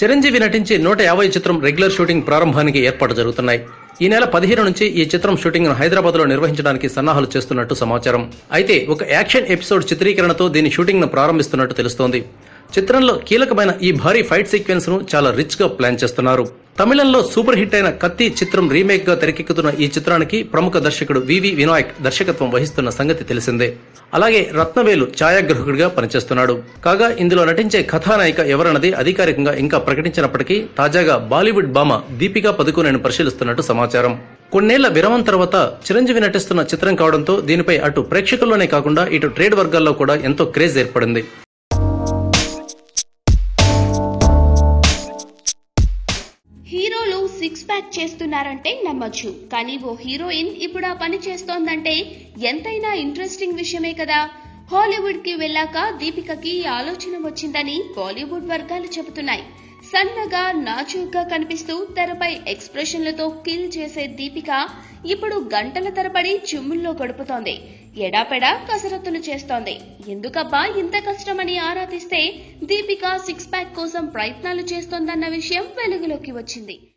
చిరంజీవి నటించి 150 చిత్రం regular shooting ప్రారంభానికి ఏర్పాటు జరుగుతున్నాయి. ఈ నెల 15 నుంచి ఈ చిత్రం షూటింగ్ ను హైదరాబాద్ లో నిర్వహించడానికి సన్నాహాలు చేస్తున్నట్టు సమాచారం. అయితే ఒక యాక్షన్ ఎపిసోడ్ చిత్రీకరణతో దీని షూటింగ్ ను ప్రారంభిస్తున్నట్టు తెలుస్తోంది. చిత్రంలో కీలకమైన ఈ భారీ ఫైట్ సీక్వెన్స్ ను చాలా రిచ్ గా ప్లాన్ చేస్తున్నారు. తమిళంలో సూపర్ హిట్ అయిన కత్తి చిత్రం రీమేక్ గా తెరకెక్కుతున్న ఈ చిత్రానికి ప్రముఖ దర్శకుడు వివి వినాయక్ దర్శకత్వం వహిస్తున్న సంగతి తెలిసిందే. అలాగే రత్నవేలు ఛాయాగ్రాహకుడిగా పనిచేస్తున్నాడు. కాగా ఇందులో నటించే కథానాయిక ఎవరన్నది అధికారికంగా ఇంకా ప్రకటించినప్పటికీ తాజాగా బాలీవుడ్ భామ దీపికా పదుకోనెను పరిశీలిస్తున్నట్టు సమాచారం. కొన్నేళ్ల విరామం తర్వాత చిరంజీవి నటిస్తున్న చిత్రం కావడంతో దీనిపై అటు ప్రేక్షకుల్లోనే కాకుండా ఇటు ట్రేడ్ వర్గాల్లో కూడా ఎంతో క్రేజ్ ఏర్పడింది. హీరోలు 6 ప్యాక్ చేస్తున్నారంటే నమ్మొచ్చు, కానీ ఓ హీరోయిన్ ఇప్పుడు ఆ పని చేస్తోందంటే ఎంతైనా ఇంట్రెస్టింగ్ విషయమే కదా. హాలీవుడ్ కి వెళ్ళాక దీపికకి ఆలోచన వచ్చిందని బాలీవుడ్ వర్గాలు చెబుతున్నాయి. సన్నగా నాజూగ్గా కనిపిస్తూ తెరపై ఎక్స్ప్రెషన్లతో కిల్ చేసే దీపిక ఇప్పుడు గంటల తరబడి జిమ్ముల్లో గడుపుతోంది. ఎడాపెడా కసరత్తులు చేస్తోంది. ఎందుకబ్బా ఇంత కష్టమని ఆరా తీస్తే దీపిక 6 ప్యాక్ కోసం ప్రయత్నాలు చేస్తోందన్న విషయం వెలుగులోకి వచ్చింది.